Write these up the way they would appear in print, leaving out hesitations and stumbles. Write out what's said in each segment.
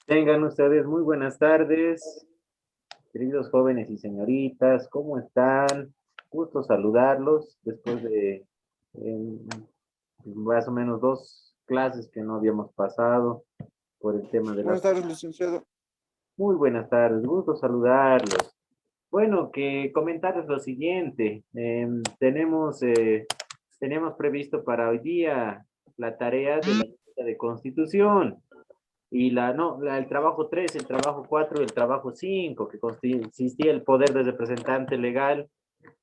Tengan ustedes muy buenas tardes, queridos jóvenes y señoritas, ¿cómo están? Gusto saludarlos después de eh, más o menos 2 clases que no habíamos pasado por el tema de Buenas tardes, licenciado. Muy buenas tardes, gusto saludarlos. Bueno, que comentarles lo siguiente. Teníamos previsto para hoy día la tarea de la Junta de Constitución. Y el trabajo 3, el trabajo 4 y el trabajo 5, que consistía el poder de representante legal,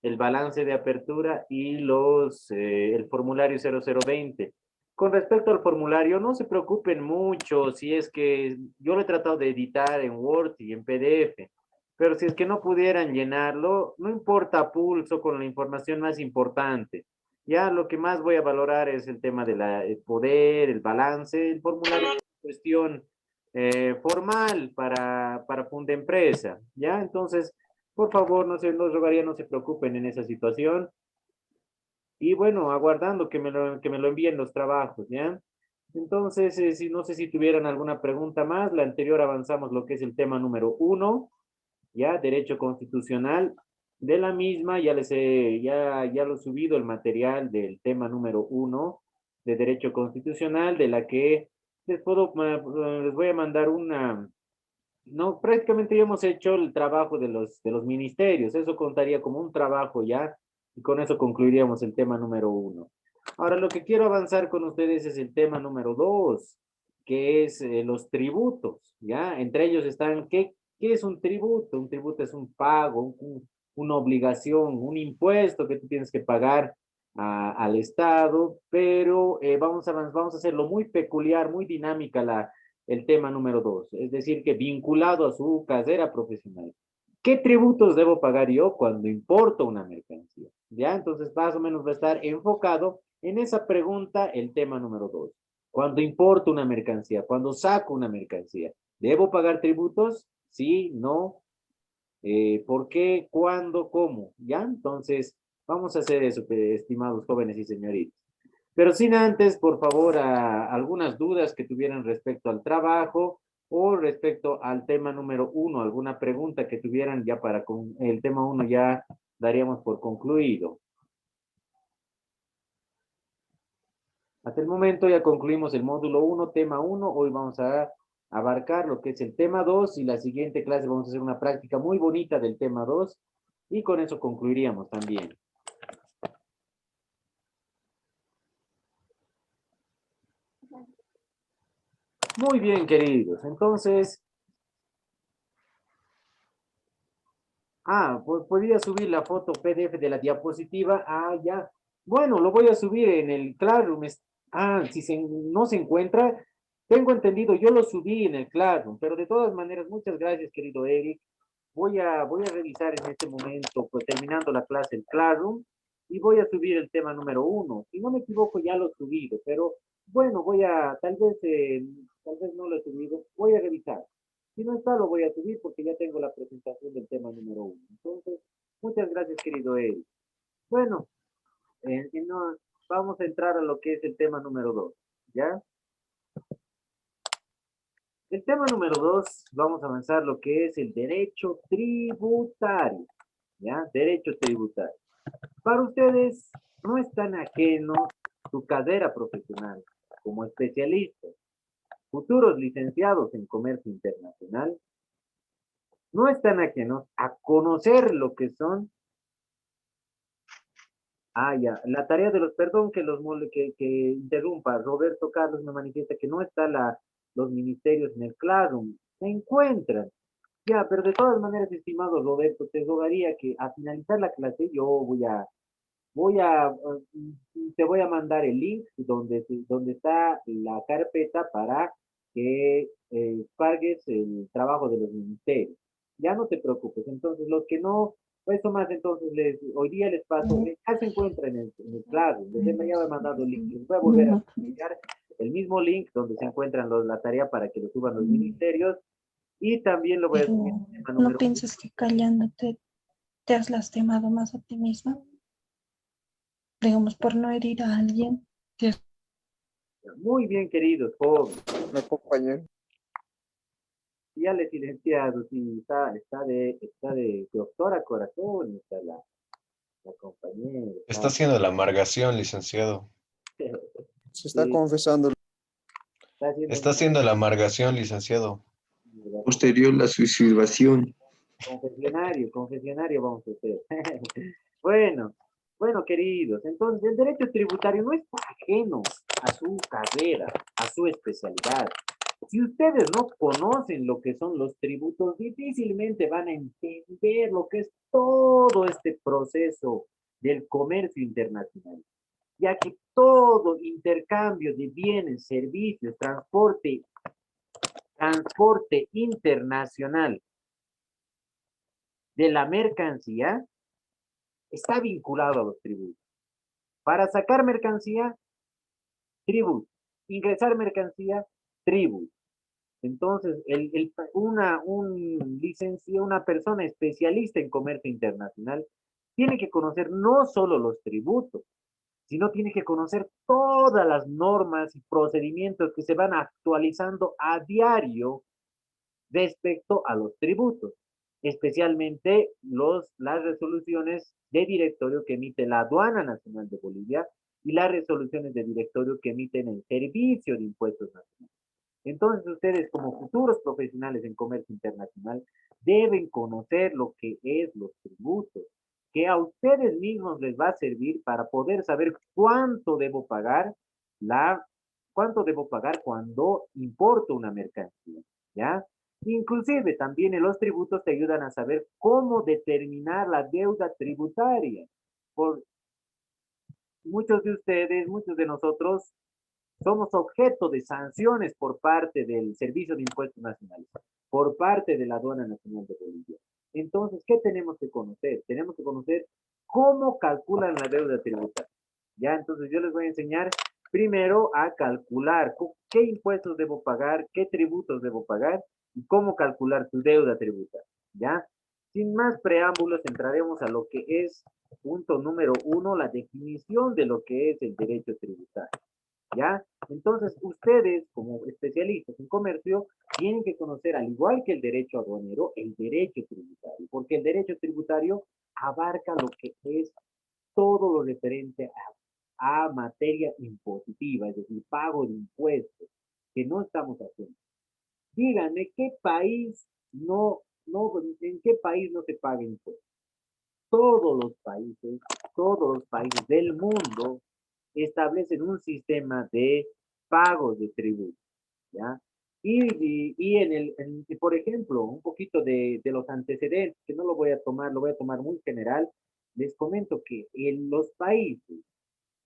el balance de apertura y el formulario 0020. Con respecto al formulario, no se preocupen mucho si es que yo lo he tratado de editar en Word y en PDF, pero si es que no pudieran llenarlo, no importa, pulso con la información más importante. Ya lo que más voy a valorar es el tema del poder, el balance, el formulario es cuestión formal para Funda Empresa, ¿ya? Entonces, por favor, los rogaría no se preocupen en esa situación. Y bueno, aguardando que me lo envíen los trabajos, ¿ya? Entonces, no sé si tuvieran alguna pregunta más. La anterior avanzamos lo que es el tema número 1, ¿ya? Derecho constitucional. De la misma, ya lo he subido el material del tema número 1 de Derecho Constitucional, de la que les voy a mandar no, prácticamente ya hemos hecho el trabajo de los ministerios. Eso contaría como un trabajo ya, y con eso concluiríamos el tema número 1. Ahora, lo que quiero avanzar con ustedes es el tema número 2, que es los tributos, ¿ya? Entre ellos están, ¿qué es un tributo? Un tributo es un pago, una obligación, un impuesto que tú tienes que pagar al Estado, pero vamos a hacerlo muy peculiar, muy dinámica el tema número 2, es decir, que vinculado a su carrera profesional. ¿Qué tributos debo pagar yo cuando importo una mercancía? ¿Ya? Entonces, más o menos va a estar enfocado en esa pregunta el tema número 2. Cuando importo una mercancía, cuando saco una mercancía, ¿debo pagar tributos? Sí, no. ¿Por qué? ¿Cuándo? ¿Cómo? ¿Ya? Entonces, vamos a hacer eso, estimados jóvenes y señoritas. Pero sin antes, por favor, algunas dudas que tuvieran respecto al trabajo o respecto al tema número 1, alguna pregunta que tuvieran ya para con el tema 1 ya daríamos por concluido. Hasta el momento ya concluimos el módulo 1, tema 1. Hoy vamos a abarcar lo que es el tema 2 y la siguiente clase vamos a hacer una práctica muy bonita del tema 2 y con eso concluiríamos también. Muy bien, queridos. Entonces, podría subir la foto PDF de la diapositiva. Ya. Bueno, lo voy a subir en el Classroom. Si no se encuentra, tengo entendido, yo lo subí en el Classroom, pero de todas maneras, muchas gracias, querido Eric. Voy a revisar en este momento, pues terminando la clase, el Classroom, y voy a subir el tema número 1. Si no me equivoco, ya lo he subido, pero bueno, tal vez no lo he subido, voy a revisar. Si no está, lo voy a subir porque ya tengo la presentación del tema número 1. Entonces, muchas gracias, querido Eric. Bueno, vamos a entrar a lo que es el tema número 2, ¿ya? El tema número 2, vamos a avanzar lo que es el derecho tributario, ¿ya? Derecho tributario. Para ustedes, no es tan ajeno su carrera profesional como especialistas, futuros licenciados en comercio internacional, no están ajenos a conocer lo que son. Ya, la tarea de perdón que interrumpa, Roberto Carlos me manifiesta que no está los ministerios en el Classroom. se encuentran. Ya, pero de todas maneras, estimado Roberto, te rogaría que a finalizar la clase yo te voy a mandar el link donde está la carpeta para que pagues el trabajo de los ministerios. Ya no te preocupes. Entonces, los que no, eso más, entonces hoy día les paso, ya se encuentra en el Classroom. Desde ya me he mandado el link. Les voy a volver a enviar el mismo link donde se encuentran la tarea para que lo suban los ministerios. Y también lo voy a subir Pero el tema ¿no número piensas que callándote te has lastimado más a ti misma? Digamos, por no herir a alguien. uno. Muy bien, queridos jóvenes. Me acompañé. Ya le he silenciado, sí, está de doctora corazón, está la compañera, Está está, haciendo la amargación, licenciado. Se está sí, confesando. está haciendo Está haciendo la amargación, licenciado. Posterior la suicidación. confesionario vamos a hacer. Bueno, bueno, queridos, entonces el derecho tributario no es ajeno a su carrera, a su especialidad. Si ustedes no conocen lo que son los tributos, difícilmente van a entender lo que es todo este proceso del comercio internacional, ya que todo intercambio de bienes, servicios, transporte internacional de la mercancía está vinculado a los tributos. Para sacar mercancía, tributo. Ingresar mercancía, tributo. Entonces, una persona especialista en comercio internacional tiene que conocer no solo los tributos, sino tiene que conocer todas las normas y procedimientos que se van actualizando a diario respecto a los tributos, especialmente las resoluciones de directorio que emite la Aduana Nacional de Bolivia y las resoluciones de directorio que emiten el Servicio de Impuestos Nacionales. Entonces ustedes como futuros profesionales en comercio internacional deben conocer lo que es los tributos, que a ustedes mismos les va a servir para poder saber cuánto debo pagar cuando importo una mercancía, ¿ya? Inclusive también en los tributos te ayudan a saber cómo determinar la deuda tributaria. Por muchos de ustedes, muchos de nosotros somos objeto de sanciones por parte del Servicio de Impuestos Nacionales, por parte de la Aduana Nacional de Bolivia. Entonces, ¿qué tenemos que conocer? Tenemos que conocer cómo calculan la deuda tributaria. Ya, entonces yo les voy a enseñar primero a calcular qué impuestos debo pagar, qué tributos debo pagar y cómo calcular tu deuda tributaria. ¿Ya? Sin más preámbulos, entraremos a lo que es punto número 1, la definición de lo que es el derecho tributario. ¿Ya? Entonces, ustedes, como especialistas en comercio, tienen que conocer, al igual que el derecho aduanero, el derecho tributario, porque el derecho tributario abarca lo que es todo lo referente a materia impositiva, es decir, pago de impuestos, que no estamos haciendo. Díganme, ¿en qué país no se paga impuestos? Todos los países, todos los países del mundo establecen un sistema de pagos de tributos, ¿ya? Por ejemplo, un poquito de los antecedentes, que no lo voy a tomar, lo voy a tomar muy general, les comento que en los países,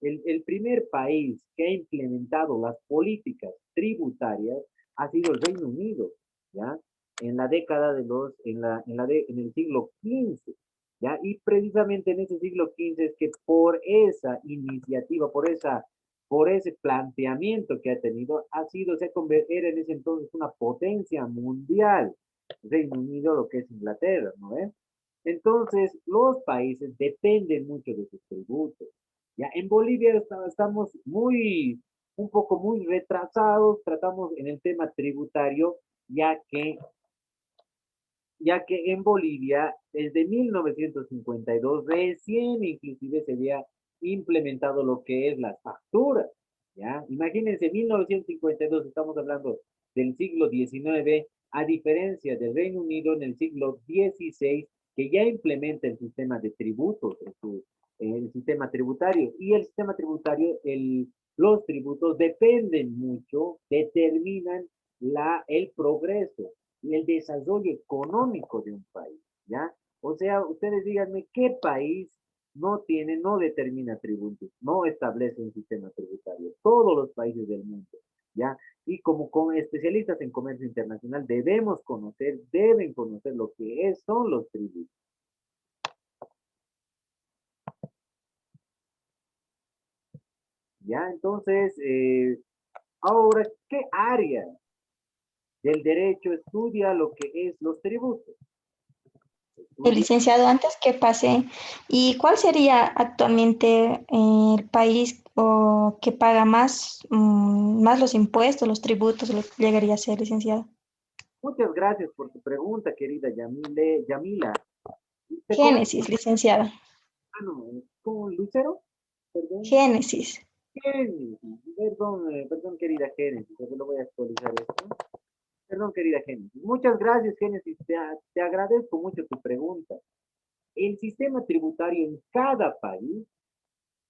el primer país que ha implementado las políticas tributarias ha sido el Reino Unido, ¿ya? En la década en el siglo XV, ¿ya? Y precisamente en ese siglo XV es que por esa iniciativa, por ese planteamiento que ha tenido, era en ese entonces una potencia mundial. Reino Unido, lo que es Inglaterra, ¿no es? Entonces, los países dependen mucho de sus tributos. Ya en Bolivia estamos un poco muy retrasados, tratamos en el tema tributario, ya que, ya que en Bolivia, desde 1952, recién inclusive se había implementado lo que es las facturas, ¿ya? Imagínense, 1952, estamos hablando del siglo XIX, a diferencia del Reino Unido en el siglo XVI, que ya implementa el sistema de tributos el sistema tributario. Y el sistema tributario, los tributos dependen mucho, determinan el progreso el desarrollo económico de un país, ¿ya? O sea, ustedes díganme qué país no tiene, no determina tributos, no establece un sistema tributario. Todos los países del mundo, ¿ya? Y como especialistas en comercio internacional debemos conocer, deben conocer lo que son los tributos. ¿Ya? Entonces, ahora, ¿qué área del derecho estudia lo que es los tributos? El licenciado, antes que pase, ¿y cuál sería actualmente el país o que paga más, más los impuestos, los tributos, lo que llegaría a ser, licenciado? Muchas gracias por tu pregunta, querida Yamila. Te comento, Génesis, licenciado. no, ¿con Lucero? Perdón. Génesis. Génesis, perdón, querida Génesis, yo lo voy a actualizar esto. Perdón, querida Génesis. Muchas gracias, Génesis. Te agradezco mucho tu pregunta. El sistema tributario en cada país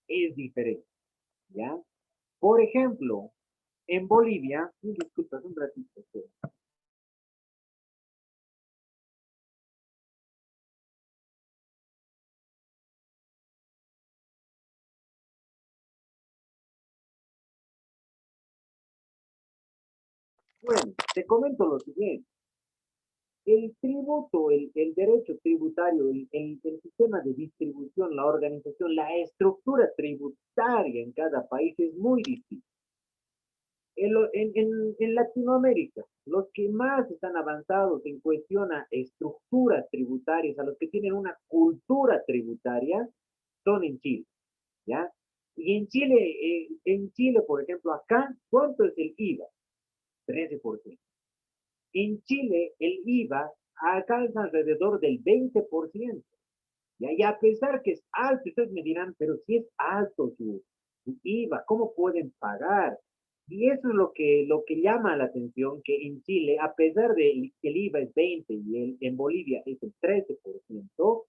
es diferente, ¿ya? Por ejemplo, en Bolivia, disculpas un ratito. Bueno, te comento lo siguiente. El tributo, el derecho tributario, el sistema de distribución, la organización, la estructura tributaria en cada país es muy distinta. En Latinoamérica, los que más están avanzados en cuestión a estructuras tributarias, a los que tienen una cultura tributaria, son en Chile, ¿ya? Y en Chile, por ejemplo, acá, ¿cuánto es el IVA? 13%. En Chile, el IVA alcanza alrededor del 20%. ¿Ya? Y a pesar que es alto, ustedes me dirán, pero si es alto su IVA, ¿cómo pueden pagar? Y eso es lo que llama la atención, que en Chile, a pesar de que el IVA es 20 y en Bolivia es el 13%,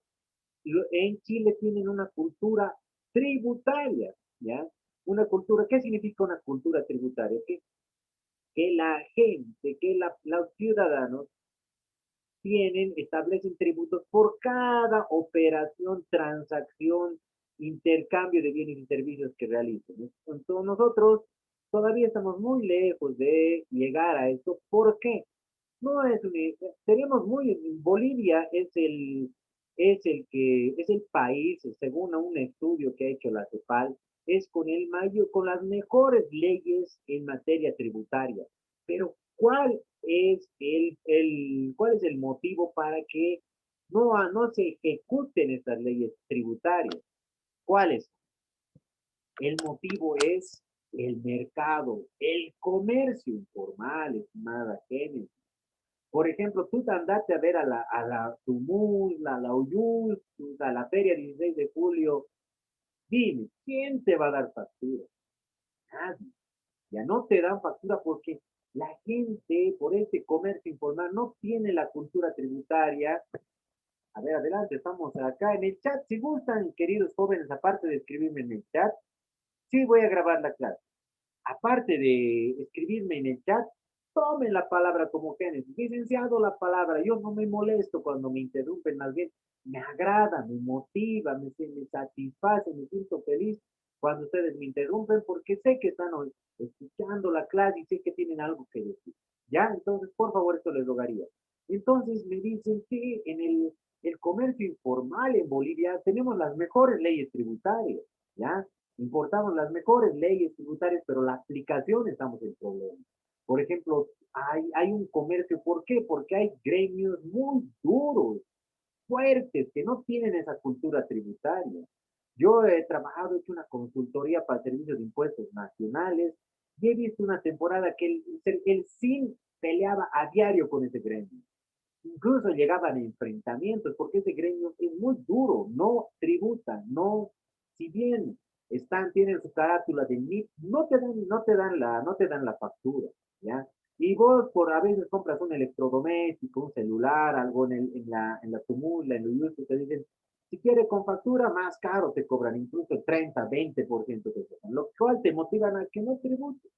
en Chile tienen una cultura tributaria, ¿ya? Una cultura, ¿qué significa una cultura tributaria? Que la gente, que los ciudadanos establecen tributos por cada operación, transacción, intercambio de bienes y servicios que realicen. Entonces nosotros todavía estamos muy lejos de llegar a eso. ¿Por qué? No es tenemos Bolivia es el país, según un estudio que ha hecho la CEPAL, es con las mejores leyes en materia tributaria. Pero ¿cuál es el motivo para que no se ejecuten estas leyes tributarias? ¿Cuál es? El motivo es el mercado, el comercio informal, estimada Génesis. Por ejemplo, tú andate a ver a la Tumul, a la Uyul, a la Feria 16 de julio. Dime, ¿quién te va a dar factura? Nadie. Ya no te dan factura porque la gente, por este comercio informal, no tiene la cultura tributaria. A ver, adelante, estamos acá en el chat. Si gustan, queridos jóvenes, aparte de escribirme en el chat, sí voy a grabar la clase. Aparte de escribirme en el chat, tomen la palabra como Génesis. Licenciado, la palabra. Yo no me molesto cuando me interrumpen, más bien me agrada, me motiva, me satisface, me siento feliz cuando ustedes me interrumpen porque sé que están hoy escuchando la clase y sé que tienen algo que decir. ¿Ya? Entonces, por favor, esto les rogaría. Entonces, me dicen que en el comercio informal en Bolivia tenemos las mejores leyes tributarias, ¿ya? Importamos las mejores leyes tributarias, pero la aplicación estamos en problema. Por ejemplo, hay un comercio, ¿por qué? Porque hay gremios muy duros, fuertes, que no tienen esa cultura tributaria. Yo he trabajado, he hecho una consultoría para servicios de impuestos nacionales y he visto una temporada que el SIN peleaba a diario con ese gremio. Incluso llegaban a enfrentamientos porque ese gremio es muy duro, no tributa, no, si bien tienen su carátula de NIF, no te dan la factura, ¿ya? Y vos a veces compras un electrodoméstico, un celular, algo en la Tumula, en los te dicen, si quieres con factura, más caro te cobran, incluso 30, 20% te cobran, lo cual te motivan a que no tributen,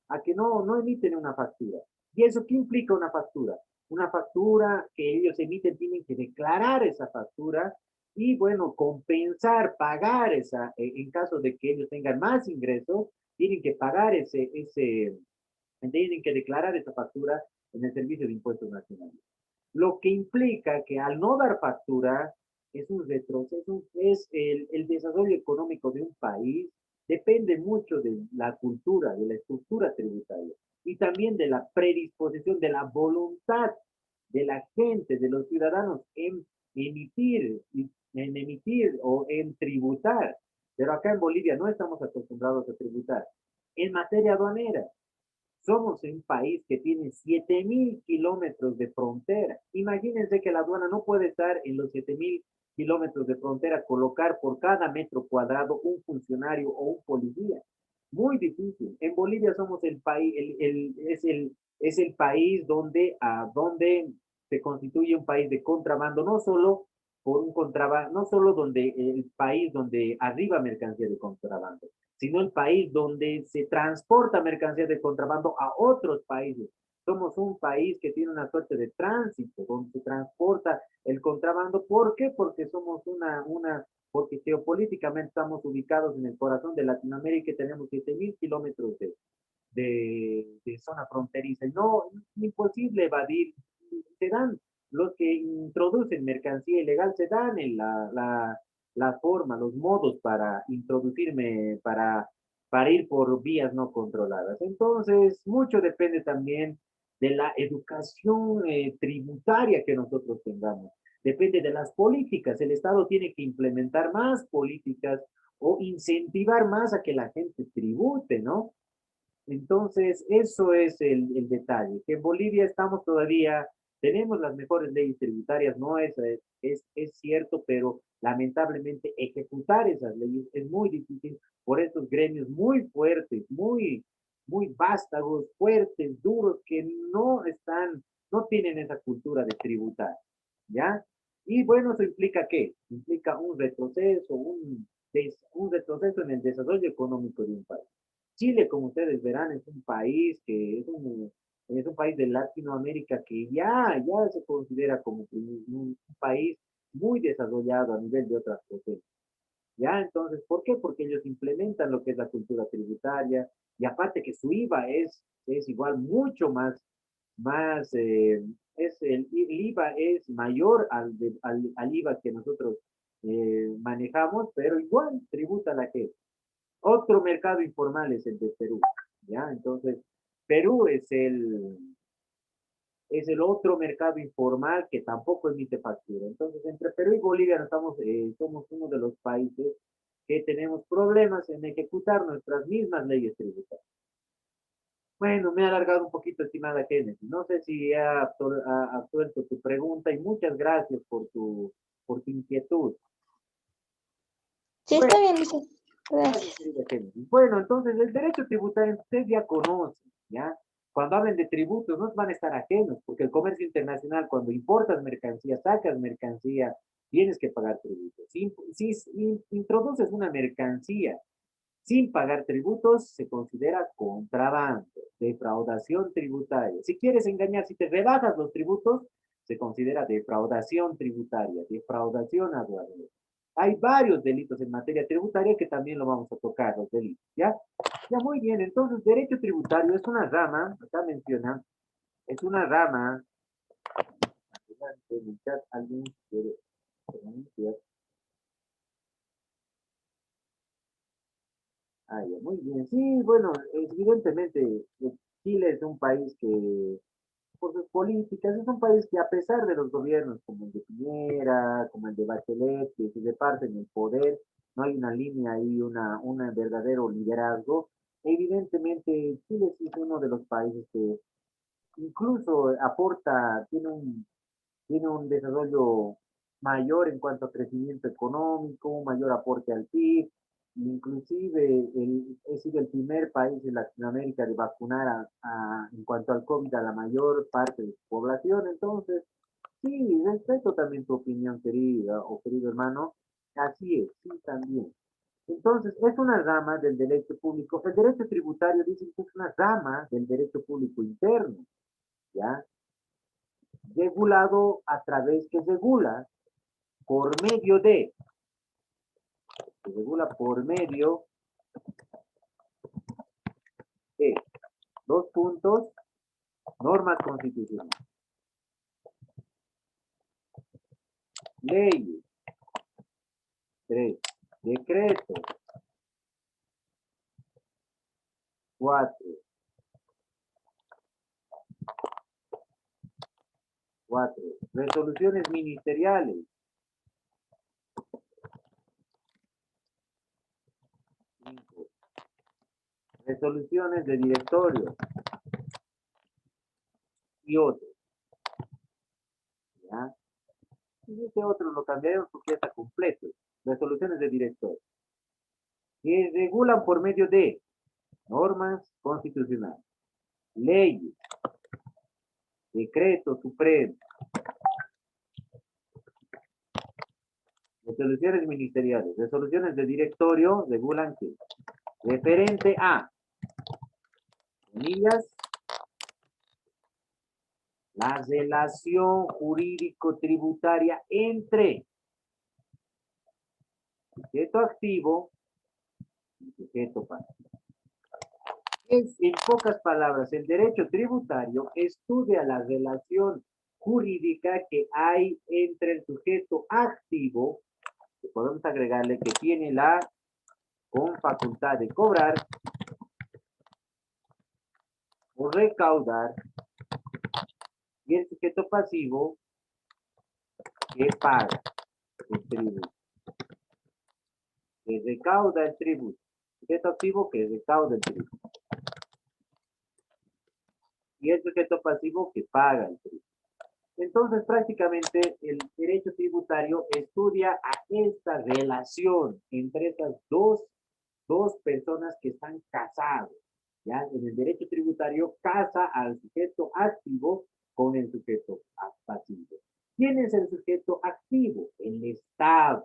a que no emiten una factura. ¿Y eso qué implica una factura? una factura que ellos emiten, tienen que declarar esa factura y, bueno, compensar, pagar esa, en caso de que ellos tengan más ingresos, tienen que pagar tienen que declarar esa factura en el Servicio de Impuestos Nacionales. Lo que implica que al no dar factura es un retroceso, es el desarrollo económico de un país, depende mucho de la cultura, de la estructura tributaria y también de la predisposición, de la voluntad de la gente, de los ciudadanos emitir, en emitir o en tributar. Pero acá en Bolivia no estamos acostumbrados a tributar. En materia aduanera, somos un país que tiene 7.000 kilómetros de frontera. Imagínense que la aduana no puede estar en los 7.000 kilómetros de frontera, colocar por cada metro cuadrado un funcionario o un policía. Muy difícil. En Bolivia somos el país, es el país donde se constituye un país de contrabando, no solo por un contrabando, no solo donde el país donde arriba mercancía de contrabando, sino el país donde se transporta mercancía de contrabando a otros países. Somos un país que tiene una suerte de tránsito, donde se transporta el contrabando. ¿Por qué? Porque somos porque geopolíticamente estamos ubicados en el corazón de Latinoamérica y tenemos 7.000 kilómetros de zona fronteriza. No, es imposible evadir. Se dan los que introducen mercancía ilegal, se dan en la forma, los modos para introducirme, para ir por vías no controladas. Entonces, mucho depende también de la educación tributaria que nosotros tengamos. Depende de las políticas. El Estado tiene que implementar más políticas o incentivar más a que la gente tribute, ¿no? Entonces, eso es el detalle, que en Bolivia estamos todavía, tenemos las mejores leyes tributarias, no es cierto, pero lamentablemente ejecutar esas leyes es muy difícil por estos gremios muy fuertes, muy vástagos, fuertes, duros, que no tienen esa cultura de tributar, ¿ya? Y bueno, ¿eso implica qué? Implica un retroceso, un retroceso en el desarrollo económico de un país. Chile, como ustedes verán, es un país es un país de Latinoamérica que ya se considera como un país muy desarrollado a nivel de otras potencias. ¿Ya? Entonces, ¿por qué? Porque ellos implementan lo que es la cultura tributaria y aparte que su IVA es igual mucho el IVA es mayor al IVA que nosotros manejamos, pero igual tributa a la gente. Otro mercado informal es el de Perú, ¿ya? Entonces, Perú es el otro mercado informal que tampoco emite factura. Entonces, entre Perú y Bolivia somos uno de los países que tenemos problemas en ejecutar nuestras mismas leyes tributarias. Bueno, me he alargado un poquito, estimada Kennedy. No sé si absuelto tu pregunta y muchas gracias por tu inquietud. Sí, Bueno, está bien, licenciado. Gracias. querida Kennedy. Bueno, entonces el derecho tributario ustedes ya conocen, ¿ya? Cuando hablen de tributos no van a estar ajenos, porque el comercio internacional, cuando importas mercancía, sacas mercancía, tienes que pagar tributos. Si introduces una mercancía sin pagar tributos, se considera contrabando, defraudación tributaria. Si quieres engañar, si te rebajas los tributos, se considera defraudación tributaria, defraudación aduanera. Hay varios delitos en materia tributaria que también lo vamos a tocar, los delitos, ¿ya? Ya, muy bien. Entonces, derecho tributario es una rama, acá menciona, es una rama, en el chat alguien quiere pronunciar. Ah, ya, muy bien. Sí, bueno, evidentemente, Chile es un país que, por sus políticas, es un país que a pesar de los gobiernos como el de Piñera, como el de Bachelet, que se reparten el poder, no hay una línea ahí, un verdadero liderazgo. Evidentemente, Chile sí es uno de los países que incluso tiene un desarrollo mayor en cuanto a crecimiento económico, un mayor aporte al PIB, inclusive he sido el primer país en Latinoamérica de vacunar en cuanto al COVID a la mayor parte de su población. Entonces, sí, respeto también tu opinión, querida o querido hermano. Así es, sí, también. Entonces, es una rama del derecho público. El derecho tributario dicen que es una rama del derecho público interno, ¿ya? Regulado a través que regula por medio de, se regula por medio de, dos puntos, normas constitucionales, leyes, 3, decretos, 4, resoluciones ministeriales, 5, resoluciones de directorio y otros. ¿Ya? Y este otro lo cambiaron porque ya está completo. Resoluciones de directorio. Que regulan por medio de normas constitucionales, leyes, decretos supremos, resoluciones ministeriales, resoluciones de directorio regulan que referente a, comillas, la relación jurídico-tributaria entre sujeto activo y sujeto pasivo. En pocas palabras, el derecho tributario estudia la relación jurídica que hay entre el sujeto activo, que podemos agregarle que tiene la con facultad de cobrar o recaudar, y el sujeto pasivo que paga el tributo, que recauda el tributo. Sujeto activo que recauda el tributo. Y el sujeto pasivo que paga el tributo. Entonces, prácticamente, el derecho tributario estudia a esta relación entre estas dos personas que están casadas. ¿Ya? En el derecho tributario casa al sujeto activo con el sujeto pasivo. ¿Quién es el sujeto activo? El Estado.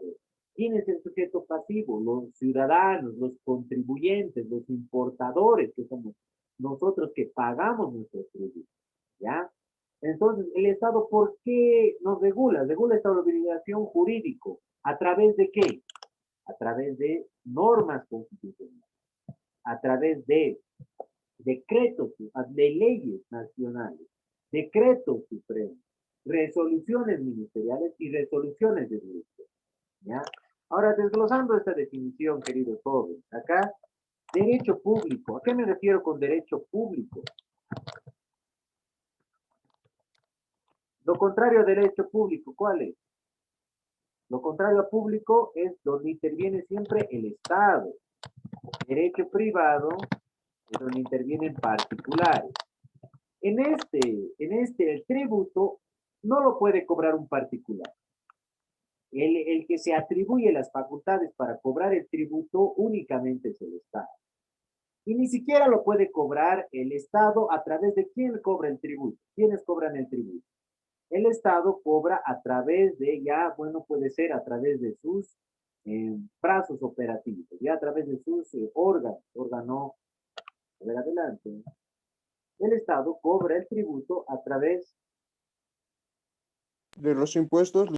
¿Quién es el sujeto pasivo? Los ciudadanos, los contribuyentes, los importadores, que somos nosotros que pagamos nuestros tributos. ¿Ya? Entonces, el Estado, ¿por qué nos regula? Regula esta obligación jurídico. ¿A través de qué? A través de normas constitucionales, a través de decretos, de leyes nacionales, decretos supremos, resoluciones ministeriales y resoluciones de dirección. ¿Ya? Ahora, desglosando esta definición, queridos jóvenes, acá, derecho público. ¿A qué me refiero con derecho público? Lo contrario a derecho público, ¿cuál es? Lo contrario a público es donde interviene siempre el Estado. Derecho privado es donde intervienen particulares. En este, el tributo no lo puede cobrar un particular. El que se atribuye las facultades para cobrar el tributo únicamente es el Estado. Y ni siquiera lo puede cobrar el Estado a través de quién cobra el tributo. ¿Quiénes cobran el tributo? El Estado cobra a través de, ya, bueno, puede ser a través de sus brazos operativos, ya a través de sus órgano, a ver, adelante. El Estado cobra el tributo a través De los impuestos,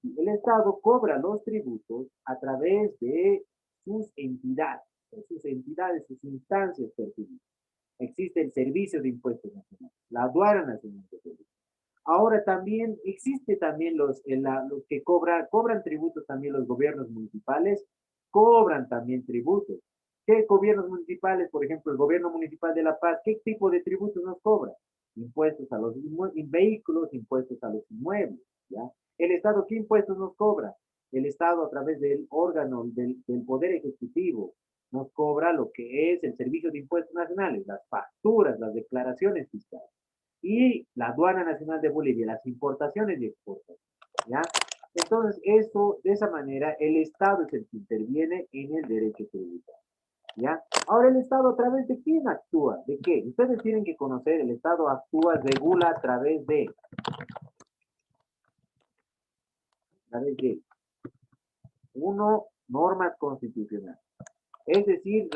el Estado cobra los tributos a través de sus entidades, sus instancias pertinentes. Existe el Servicio de Impuestos Nacionales, la Aduana Nacional de Servicios. Ahora también existe también los que cobran tributos también los gobiernos municipales, cobran también tributos. ¿Qué gobiernos municipales? Por ejemplo, el gobierno municipal de La Paz, ¿qué tipo de tributos nos cobra? Impuestos a los vehículos, impuestos a los inmuebles, ¿ya? El Estado, ¿qué impuestos nos cobra? El Estado a través del órgano del Poder Ejecutivo nos cobra lo que es el Servicio de Impuestos Nacionales, las facturas, las declaraciones fiscales. Y la Aduana Nacional de Bolivia, las importaciones y exportaciones, ¿ya? Entonces, eso, de esa manera, el Estado es el que interviene en el derecho tributario, ¿ya? Ahora, ¿el Estado a través de quién actúa? ¿De qué? Ustedes tienen que conocer, el Estado actúa, regula a través de, uno, normas constitucionales. Es decir,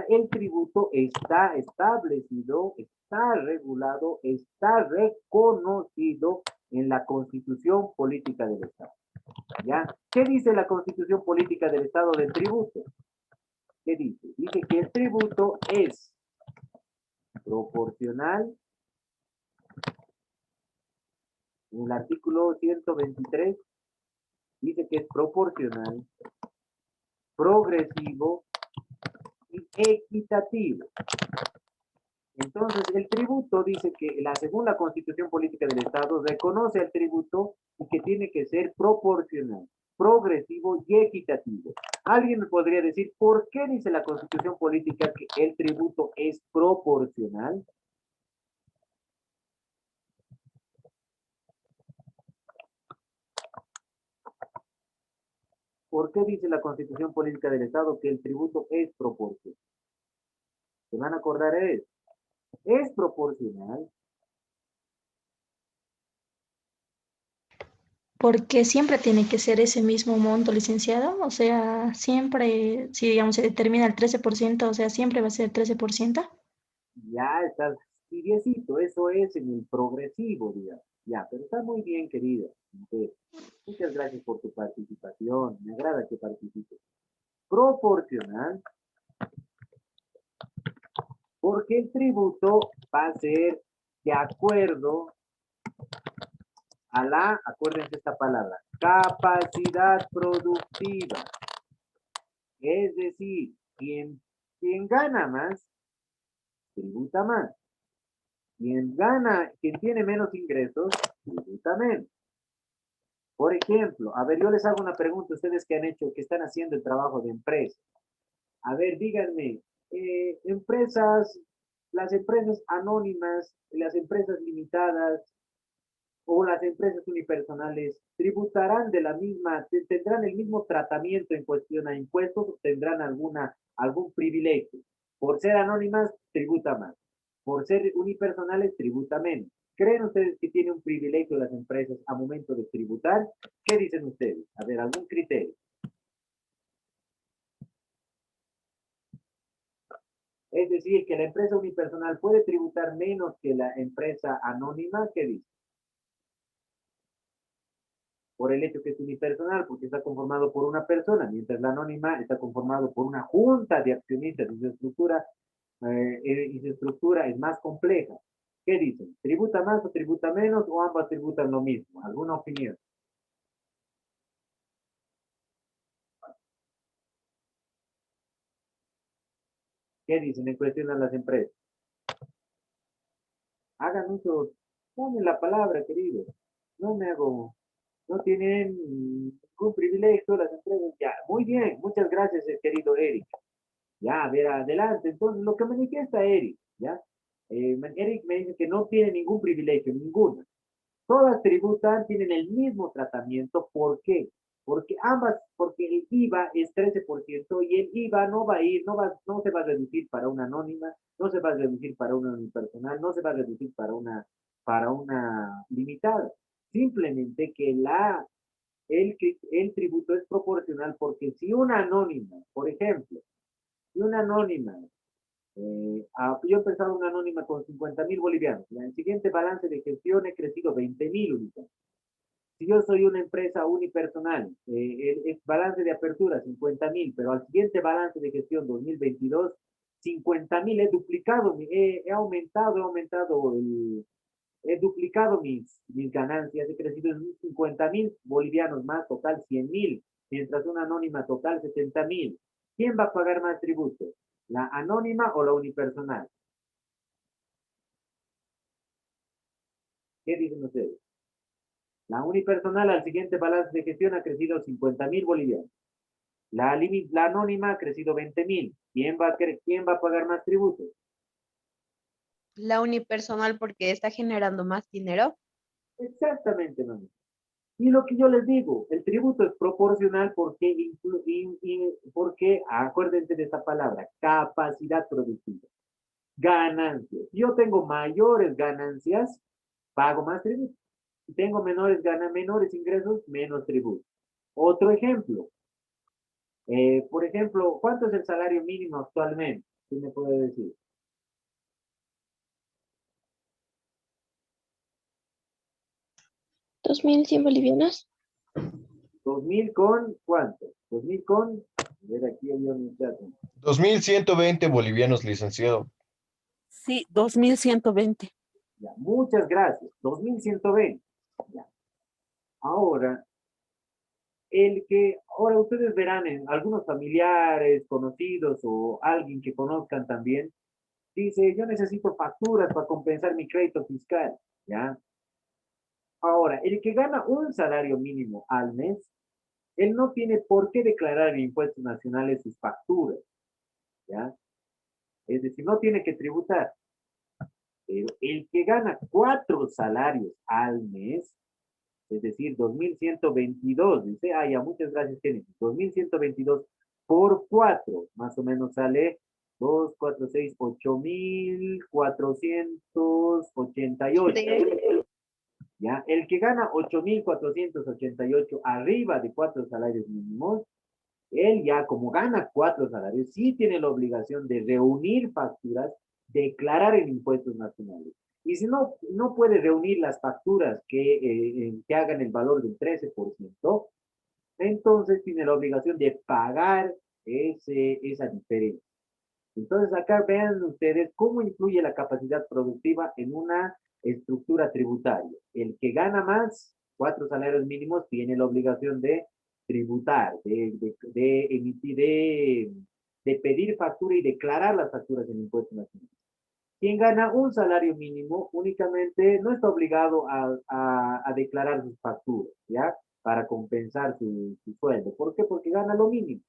el tributo está establecido, está regulado, está reconocido en la Constitución Política del Estado. ¿Ya? ¿Qué dice la Constitución Política del Estado del tributo? ¿Qué dice? Dice que el tributo es proporcional. En el artículo 123 dice que es proporcional, progresivo y equitativo. Entonces, el tributo dice que, según la Constitución Política del Estado, reconoce el tributo y que tiene que ser proporcional, progresivo y equitativo. ¿Alguien me podría decir por qué dice la Constitución Política que el tributo es proporcional? ¿Por qué dice la Constitución Política del Estado que el tributo es proporcional? Se van a acordar es proporcional. Porque siempre tiene que ser ese mismo monto, licenciado. O sea, siempre, si digamos se determina el 13%, o sea, siempre va a ser el 13%. Ya estás tibiecito, eso es en el progresivo, digamos. Ya, pero está muy bien, querida. Entonces, muchas gracias por tu participación. Me agrada que participes. Proporcional, porque el tributo va a ser de acuerdo a acuérdense esta palabra, capacidad productiva. Es decir, quien gana más, tributa más. Quien tiene menos ingresos, tributa menos. Por ejemplo, a ver, yo les hago una pregunta a ustedes que están haciendo el trabajo de empresa. A ver, díganme, las empresas anónimas, las empresas limitadas o las empresas unipersonales, ¿tributarán tendrán el mismo tratamiento en cuestión a impuestos o tendrán algún privilegio? Por ser anónimas, tributa más. Por ser unipersonales, tributa menos. ¿Creen ustedes que tiene un privilegio las empresas a momento de tributar? ¿Qué dicen ustedes? A ver, algún criterio. Es decir, que la empresa unipersonal puede tributar menos que la empresa anónima. ¿Qué dice? Por el hecho que es unipersonal, porque está conformado por una persona, mientras la anónima está conformado por una junta de accionistas y su estructura es más compleja. ¿Qué dicen? ¿Tributa más o tributa menos o ambas tributan lo mismo? ¿Alguna opinión? ¿Qué dicen en cuestión a las empresas? Hagan uso, tomen la palabra, querido. No me hago, no tienen ningún privilegio las empresas. Ya, muy bien, muchas gracias, querido Eric. Ya, a ver, adelante. Entonces, lo que manifiesta Eric, ¿ya? Eric me dice que no tiene ningún privilegio, ninguna. Todas tributan, tienen el mismo tratamiento. ¿Por qué? Porque el IVA es 13% y el IVA no va a ir, no se va a reducir para una anónima, no se va a reducir para una unipersonal, no se va a reducir para una limitada. Simplemente que el tributo es proporcional porque si una anónima, por ejemplo, si una anónima yo he empezado una anónima con 50.000 bolivianos. En el siguiente balance de gestión he crecido 20.000 unidades. Si yo soy una empresa unipersonal, el balance de apertura 50.000, pero al siguiente balance de gestión 2022, 50.000, he duplicado, he duplicado mis ganancias, he crecido en 50.000 bolivianos más, total 100.000, mientras una anónima total 70.000. ¿Quién va a pagar más tributos? ¿La anónima o la unipersonal? ¿Qué dicen ustedes? La unipersonal al siguiente balance de gestión ha crecido 50.000 bolivianos. La anónima ha crecido 20.000. ¿Quién va a pagar más tributos? La unipersonal porque está generando más dinero. Exactamente, no. Y lo que yo les digo, el tributo es proporcional porque acuérdense de esta palabra, capacidad productiva, ganancias. Si yo tengo mayores ganancias, pago más tributo. Si tengo menores ingresos, menos tributo. Otro ejemplo, Por ejemplo, ¿cuánto es el salario mínimo actualmente? ¿Quién me puede decir? 2.100 bolivianos. 2000 con ¿cuánto? 2000 con, a ver, aquí había un muchacho. 2120 bolivianos, licenciado. Sí, 2120. Ya, muchas gracias. 2120. Ya. Ahora, ahora ustedes verán en algunos familiares, conocidos o alguien que conozcan también, dice, yo necesito facturas para compensar mi crédito fiscal, ¿ya? Ahora, el que gana un salario mínimo al mes, él no tiene por qué declarar en impuestos nacionales sus facturas, ¿ya? Es decir, no tiene que tributar. Pero el que gana 4 salarios al mes, es decir, 2122, dice, ya, muchas gracias, Kenny. 2122 por 4, más o menos sale 2, 4, 6, 8488. ¿Ya? El que gana 8.488 arriba de 4 salarios mínimos, él ya como gana 4 salarios, sí tiene la obligación de reunir facturas, declarar en impuestos nacionales. Y si no puede reunir las facturas que hagan el valor del 13%, entonces tiene la obligación de pagar esa diferencia. Entonces acá vean ustedes cómo influye la capacidad productiva en una estructura tributaria. El que gana más, 4 salarios mínimos, tiene la obligación de tributar, de emitir, de pedir factura y declarar las facturas en impuestos nacionales. Quien gana un salario mínimo únicamente no está obligado a declarar sus facturas, ¿ya? Para compensar su sueldo. ¿Por qué? Porque gana lo mínimo.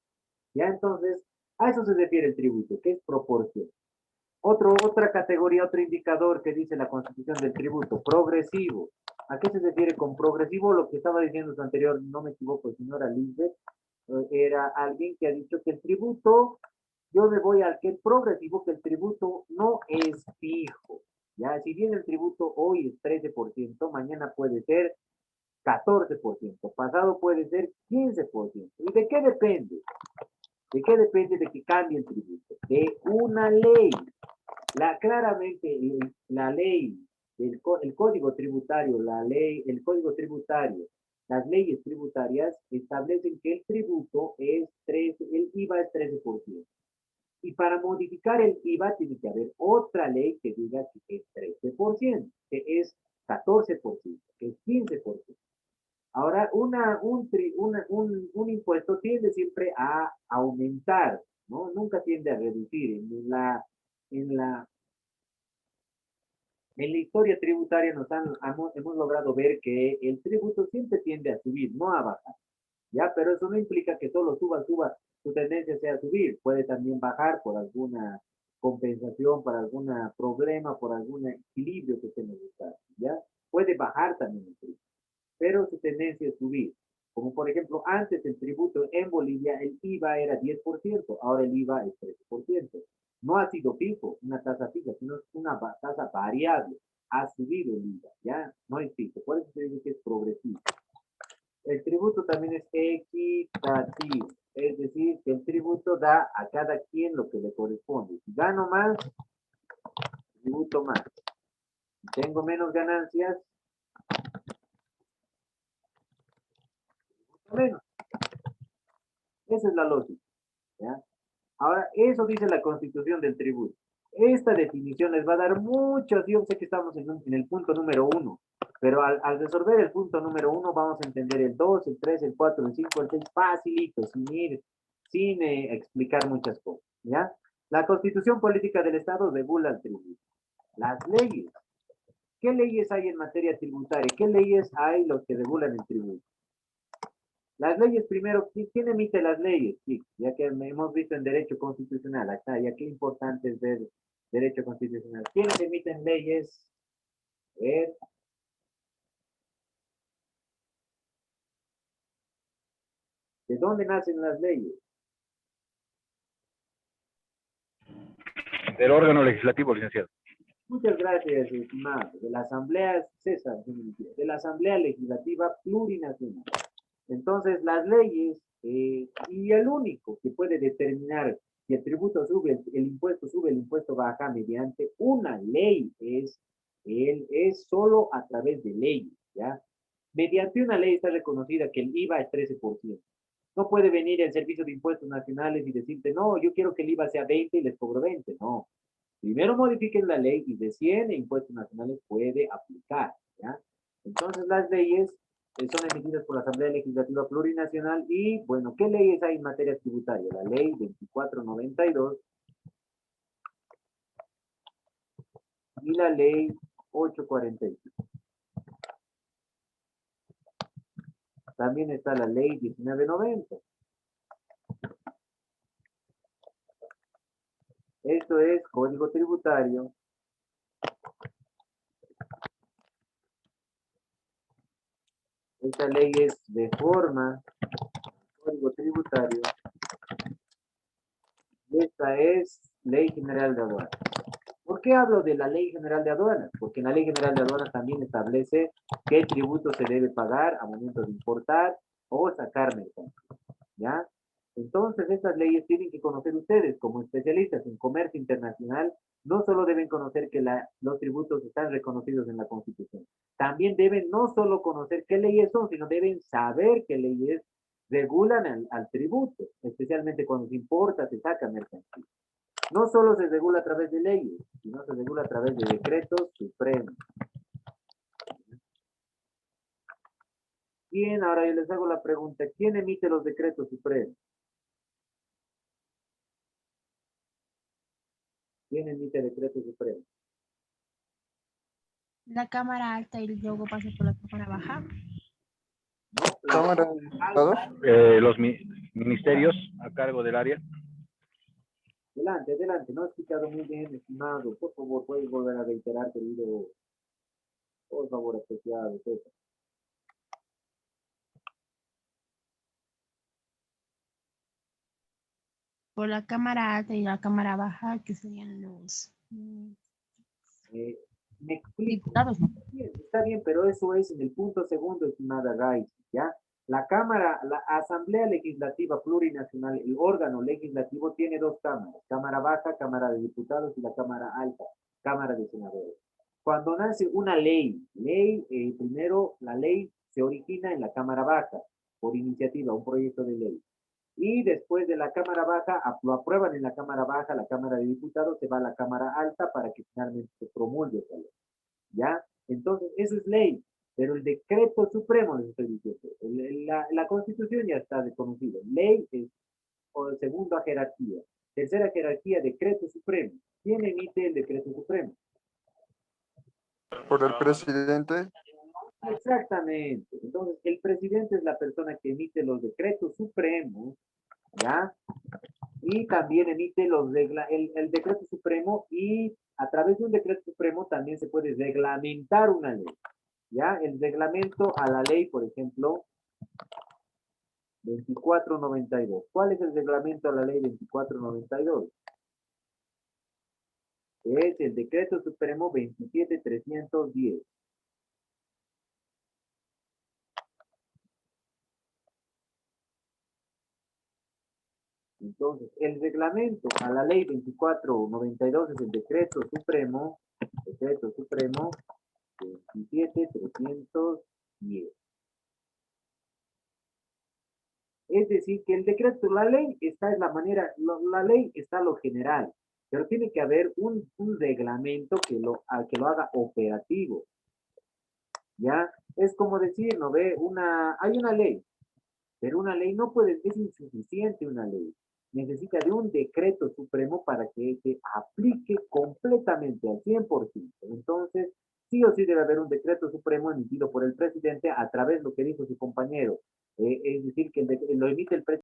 ¿Ya? Entonces, a eso se refiere el tributo, que es proporción. Otra categoría, otro indicador que dice la constitución del tributo, progresivo. ¿A qué se refiere con progresivo? Lo que estaba diciendo su anterior, no me equivoco, señora Lisbeth, era alguien que ha dicho que el tributo, yo me voy al que es progresivo, que el tributo no es fijo. Ya, si bien el tributo hoy es 13%, mañana puede ser 14%, pasado puede ser 15%. ¿Y de qué depende? ¿De qué depende de que cambie el tributo? De una ley. Claramente la ley, el código tributario, el código tributario, las leyes tributarias establecen que el tributo es 13, el IVA es 13%. Y para modificar el IVA tiene que haber otra ley que diga que es 13%, que es 14%, que es 15%. Ahora, un impuesto tiende siempre a aumentar, ¿no? Nunca tiende a reducir. En la, en la historia tributaria hemos logrado ver que el tributo siempre tiende a subir, no a bajar, ¿ya? Pero eso no implica que solo suba, su tendencia sea a subir. Puede también bajar por alguna compensación, por algún problema, por algún equilibrio que se necesita, ¿ya? Puede bajar también el tributo, pero su tendencia es subir. Como por ejemplo, antes el tributo en Bolivia, el IVA era 10%, ahora el IVA es 13%. No ha sido fijo, una tasa fija, sino una tasa variable. Ha subido el IVA, ¿ya? No es fijo, por eso se dice que es progresivo. El tributo también es equitativo, es decir, que el tributo da a cada quien lo que le corresponde. Si gano más, tributo más. Si tengo menos ganancias, menos. Esa es la lógica, ¿ya? Ahora, eso dice la constitución del tributo. Esta definición les va a dar muchos, yo sé que estamos en el punto número 1, pero al resolver el punto número 1 vamos a entender el 2, el 3, el 4, el 5, el 6, facilito, sin explicar muchas cosas, ¿ya? La constitución política del Estado regula el tributo. Las leyes. ¿Qué leyes hay en materia tributaria? ¿Qué leyes hay los que regulan el tributo? Las leyes primero, ¿quién emite las leyes? Sí, ya que hemos visto en derecho constitucional, acá, ya que importante es ver derecho constitucional. ¿Quiénes emiten leyes? A ver. ¿De dónde nacen las leyes? Del órgano legislativo, licenciado. Muchas gracias, estimado. De la Asamblea, César, de la Asamblea Legislativa Plurinacional. Entonces, las leyes Y el único que puede determinar si el tributo sube, el impuesto sube, el impuesto baja mediante una ley, es solo a través de leyes, ¿ya? Mediante una ley está reconocida que el IVA es 13%. No puede venir el Servicio de Impuestos Nacionales y decirte, no, yo quiero que el IVA sea 20 y les cobro 20. No. Primero modifiquen la ley y recién Impuestos Nacionales puede aplicar, ¿ya? Entonces las leyes son emitidas por la Asamblea Legislativa Plurinacional y, bueno, ¿qué leyes hay en materia tributaria? La ley 2492 y la ley 845. También está la ley 1990. Esto es Código Tributario. Esta ley es de forma, Código Tributario. Y esta es Ley General de Aduanas. ¿Por qué hablo de la Ley General de Aduanas? Porque en la Ley General de Aduanas también establece qué tributo se debe pagar a momento de importar o sacar mercancía, ¿ya? Entonces, estas leyes tienen que conocer ustedes como especialistas en comercio internacional. No solo deben conocer que los tributos están reconocidos en la Constitución, también deben no solo conocer qué leyes son, sino deben saber qué leyes regulan al tributo, especialmente cuando se importa, se saca mercancía. No solo se regula a través de leyes, sino se regula a través de decretos supremos. Bien, ahora yo les hago la pregunta, ¿quién emite los decretos supremos? ¿Quién emite decretos supremos? La cámara alta y luego pasa por la cámara baja. No, la Cámara de Diputados. Los ministerios a cargo del área. Adelante, adelante, no he escuchado muy bien, estimado. Por favor, puedes volver a reiterar, querido. Por favor, apreciado. César. Por la cámara alta y la cámara baja, que serían los Me explico. diputados, ¿no? Bien, está bien, pero eso es en el punto segundo, estimada Gais, ¿ya? La Asamblea Legislativa Plurinacional, el órgano legislativo tiene dos cámaras, Cámara Baja, Cámara de Diputados y la Cámara Alta, Cámara de Senadores. Cuando nace una primero la ley se origina en la Cámara Baja, por iniciativa, un proyecto de ley. Y después de la Cámara Baja, lo aprueban en la Cámara Baja, la Cámara de Diputados, se va a la Cámara Alta para que finalmente se promulgue esa ley. ¿Ya? Entonces, eso es ley. Pero el decreto supremo, les estoy diciendo, la Constitución ya está reconocida. Ley es por segunda jerarquía. Tercera jerarquía, decreto supremo. ¿Quién emite el decreto supremo? Por el presidente. Exactamente. Entonces, el presidente es la persona que emite los decretos supremos, ¿ya? Y también emite el decreto supremo y a través de un decreto supremo también se puede reglamentar una ley, ¿ya? El reglamento a la ley, por ejemplo, 2492. ¿Cuál es el reglamento a la ley 2492? Es el decreto supremo 27310. Entonces, el reglamento a la ley 2492 es el decreto supremo 27310. Es decir, que el decreto, la ley está en la manera, la ley está lo general, pero tiene que haber un reglamento que lo haga operativo. ¿Ya? Es como decir, ¿no ve? Hay una ley, pero una ley no puede, es insuficiente una ley. Necesita de un decreto supremo para que se aplique completamente al 100%. Entonces, sí o sí debe haber un decreto supremo emitido por el presidente a través de lo que dijo su compañero. Es decir, que lo emite el presidente.